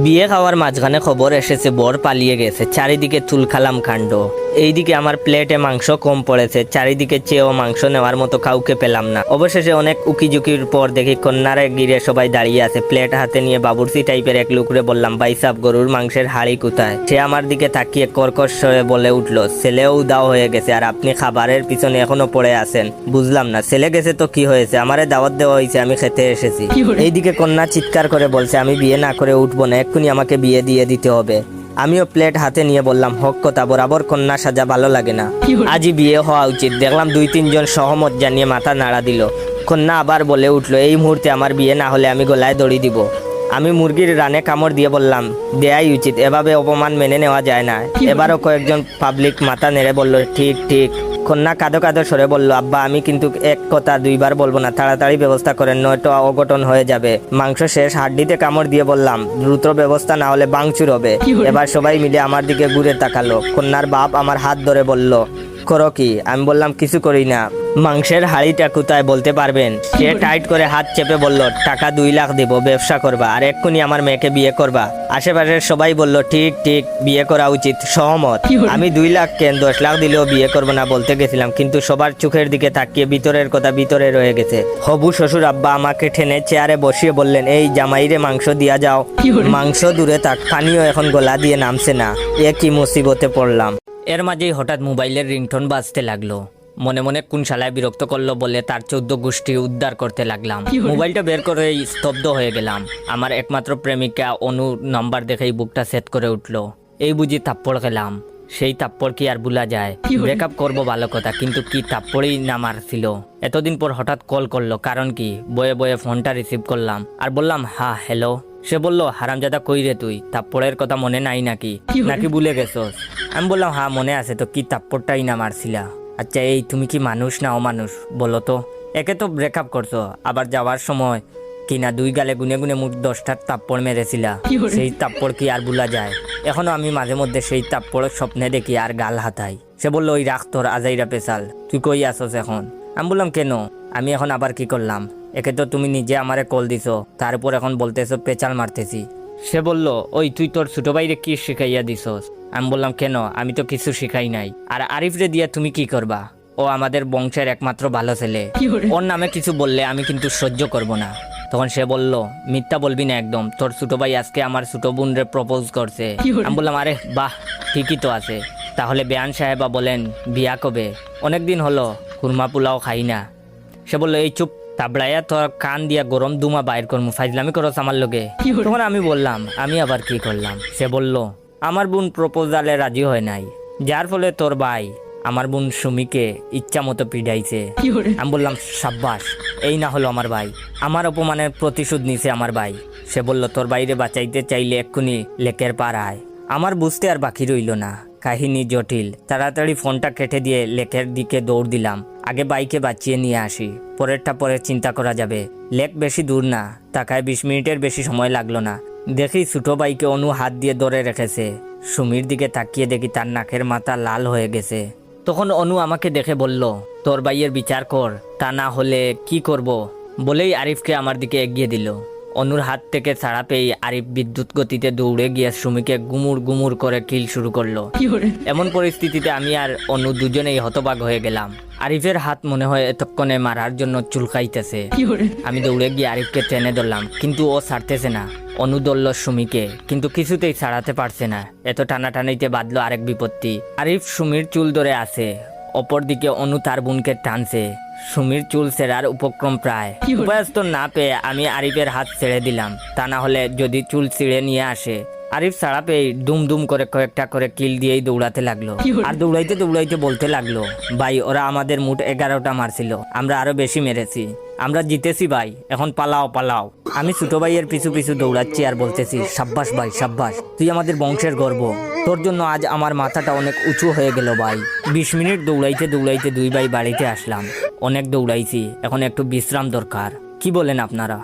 বিয়ে খাওয়ার মাঝখানে খবর এসেছে বর পালিয়ে গেছে, চারিদিকে তুলখালাম কাণ্ড। এইদিকে আমার প্লেটে মাংস কম পড়েছে, চারিদিকে চেয়েও মাংস নেওয়ার মতো কাউকে পেলাম না। অবশেষে অনেক উকিঝুঁকির পর দেখি কন্যারে গিরে সবাই দাঁড়িয়ে আছে। প্লেট হাতে নিয়ে বাবুর্চি টাইপের এক লোকরে বললাম, ভাই সাব গরুর মাংসের হাড়ি কোথায়? সে আমার দিকে তাকিয়ে কর্কশ স্বরে বলে উঠলো, ছেলেও উদাও হয়ে গেছে আর আপনি খাবারের পিছনে এখনো পড়ে আছেন। বুঝলাম না, ছেলে গেছে তো কি হয়েছে, আমারে দাওয়াত দেওয়া হয়েছে, আমি খেতে এসেছি। এইদিকে কন্যা চিৎকার করে বলছে, আমি বিয়ে না করে উঠবো না, এক্ষুনি আমাকে বিয়ে দিয়ে দিতে হবে। আমিও প্লেট হাতে নিয়ে বললাম, হক কথা, বরাবর কন্যা সাজা ভালো লাগে না, আজই বিয়ে হওয়া উচিত। দেখলাম 2-3 জন সহমত জানিয়ে মাথা নাড়া দিল। কন্যা আবার বলে উঠলো, এই মুহূর্তে আমার বিয়ে না হলে আমি গলায় দড়ি দিব। আমি মুরগির রানে কামড় দিয়ে বললাম, দেয়াই উচিত, এভাবে অপমান মেনে নেওয়া যায় না। এবারও কয়েকজন পাবলিক মাথা নেড়ে বলল, ঠিক ঠিক। কন্যা কাঁদো কাঁদো সরে বলল, আব্বা আমি কিন্তু এক কথা দুইবার বলবো না, তাড়াতাড়ি ব্যবস্থা করেন, নয়তো অঘটন হয়ে যাবে। মাংস শেষ, হাড্ডিতে কামড় দিয়ে বললাম, দ্রুত ব্যবস্থা না হলে ভাঙচুর হবে। এবার সবাই মিলে আমার দিকে ঘুরে তাকালো। কন্যার বাপ আমার হাত ধরে বলল, করো কি? আমি বললাম, কিছু করি না। মাংসের হাড়িটা কোথায় বলতে পারবেন? সে টাইট করে হাত চেপে বলল, টাকা 2 লাখ দেব, ব্যবসা করবা আর এক্ষুনি আমার মেয়েকে বিয়ে করবা। আশেপাশের সবাই বলল, ঠিক ঠিক, বিয়ে করা উচিত, সহমত। আমি 2 লাখ কেন 10 লাখ দিলেও বিয়ে করবো না বলতে গেছিলাম, কিন্তু সবার চোখের দিকে তাকিয়ে ভিতরের কথা ভিতরে রয়ে গেছে। হবু শ্বশুর আব্বা আমাকে টেনে চেয়ারে বসিয়ে বললেন, এই জামাইরে মাংস দিয়া যাও। মাংস দূরে থাক, পানিও এখন গলা দিয়ে নামছে না। এ কি মুসিবতে পড়লাম। এর মাঝেই হঠাৎ মোবাইলের রিংটোন বাজতে লাগলো। মনে মনে কোন শালায় বিরক্ত করলো বলে তার 14 গোষ্ঠী উদ্ধার করতে লাগলাম। মোবাইলটা বের করে স্তব্ধ হয়ে গেলাম। আমার একমাত্র প্রেমিকা অনু নাম্বার দেখেই বুকটা সেট করে উঠলো। এই বুঝি থাপ্পড় খেলাম। সেই থাপ্পড় কি আর ভুলা যায়? ব্রেকআপ করবো ভালো কথা, কিন্তু কি থাপ্পড়ই না মারছিল। এতদিন পর হঠাৎ কল করলো, কারণ কি? বয়ে বয়ে ফোনটা রিসিভ করলাম আর বললাম, হ্যাঁ হ্যালো। সে বলল, হারামজাদা কই রে তুই? থাপ্পড়ের কথা মনে নাই নাকি ভুলে গেছস? আমি বললাম, হ্যাঁ মনে আছে তো, কি থাপ্পড়টাই না মারছিলা? আচ্ছা এই তুমি কি মানুষ না অমানুষ বলো তো? একে তো ব্রেকআপ করছো, আবার যাওয়ার সময় কিনা 2 গালে গুনে গুনে মুখ 10টা থাপ্পড় মেরেছিলা। সেই থাপ্পড় কি আর ভুলা যায়? এখনো আমি মাঝে মধ্যে সেই থাপ্পড় স্বপ্নে দেখি আর গাল হাতাই। সে বললো, ওই রাখ তোর আজাইরা পেশাল, তুই কই আসস এখন? আমি বললাম, কেন? আমি এখন আবার কি করলাম? একে তো তুমি নিজে আমারে কল দিছো, তার উপর এখন বলতেছো পেঁচাল মারতেছি। সে বলল, ওই তুই তোর ছোট ভাইরে কি শিখাইয়া দিছস? আমি বললাম, কেন? আমি তো কিছু শিখাই নাই। আর আরিফরে দিয়া তুমি কি করবা? ও আমাদের বংশের একমাত্র ভালো ছেলে, ওর নামে কিছু বললে আমি কিন্তু সহ্য করব না। তখন সে বলল, মিথ্যা বলবি না একদম, তোর ছোট ভাই আজকে আমার ছোট বোনরে প্রপোজ করছে। আমি বললাম, আরে বাহ, ঠিকই তো আছে। তাহলে বেয়ান সাহেবা বলেন, বিয়া কবে? অনেকদিন হলো কুরমা পোলাও খাই না। সে বলল, এই চুপ, তাবড়াইয়া তোর কান দিয়া গরম দুমা বাইর করমু, ফাইজলামি করস আমার লগে। তখন আমি বললাম, আমি আবার কি করলাম? সে বলল, আমার বোন প্রপোজালে রাজি হয় নাই, যার ফলে তোর ভাই আমার বোন সুমিকে ইচ্ছা মতো পিড়াইছে। আমি বললাম, সাব্বাস, এই না হলো আমার ভাই, আমার অপমানের প্রতিশোধ নিছে আমার ভাই। সে বলল, তোর বাইরে বাঁচাইতে চাইলে এক্ষুনি লেকের পার আয়। আমার বুঝতে আর বাকি রইল না, কাহিনী জটিল। তাড়াতাড়ি ফোনটা কেটে দিয়ে লেকের দিকে দৌড় দিলাম। আগে বাইকে বাঁচিয়ে নিয়ে আসি, পরেরটা পরে চিন্তা করা যাবে। লেক বেশি দূর না, তাকায় 20 মিনিটের বেশি সময় লাগলো না। দেখি ছোট ভাইকে অনু হাত দিয়ে ধরে রেখেছে। সুমির দিকে তাকিয়ে দেখি তার নাকের মাথা লাল হয়ে গেছে। তখন অনু আমাকে দেখে বলল, তোর ভাইয়ের বিচার কর, তা না হলে কি করব? বলেই আরিফকে আমার দিকে এগিয়ে দিল। অনুর হাত থেকে ছাড়া পেয়ে আরিফ বিদ্যুৎ গতিতে দৌড়ে গিয়ে সুমিকে গুমুর গুমুর করে কিল শুরু করলো। এমন পরিস্থিতিতে আমি আর অনু দুজনেই হতবাক হয়ে গেলাম। আরিফের হাত মনে হয় এতক্ষণে মারার জন্য চুলকাইতেছে। আমি দৌড়ে গিয়ে আরিফকে টেনে ধরলাম, কিন্তু ও ছাড়তেছে না। অনু ধরল সুমিকে, কিন্তু কিছুতেই ছাড়াতে পারছে না। এত টানাটানিতে বাঁধলো আরেক বিপত্তি। আরিফ সুমির চুল ধরে আছে, অপরদিকে অনু তার বোনকে টানছে। সুমির চুল ছেঁড়ার উপক্রম প্রায়। উপায়স্ত না পেয়ে আমি আরিফের হাত ছেড়ে দিলাম, তা না হলে যদি চুল ছিঁড়ে নিয়ে আসে। আরিফ ছাড়া পেয়ে দুম দুম করে কয়েকটা করে কিল দিয়েই দৌড়াতে লাগলো। আর দৌড়াইতে দৌড়াইতে বলতে লাগলো, ভাই ওরা আমাদের মোট 11টা মারছিল, আমরা আরো বেশি মেরেছি, আমরা জিতেছি ভাই, এখন পালাও পালাও। আমি ছোট ভাইয়ের পিছু পিছু দৌড়াচ্ছি আর বলতেছি, সাব্বাস ভাই সাব্বাস, তুই আমাদের বংশের গর্ব, তোর জন্য আজ আমার মাথাটা অনেক উঁচু হয়ে গেল ভাই। 20 মিনিট দৌড়াইতে দৌড়াইতে 2 ভাই বাড়িতে আসলাম। অনেক দৌড়াইছি, এখন একটু বিশ্রাম দরকার। কি বলেন আপনারা?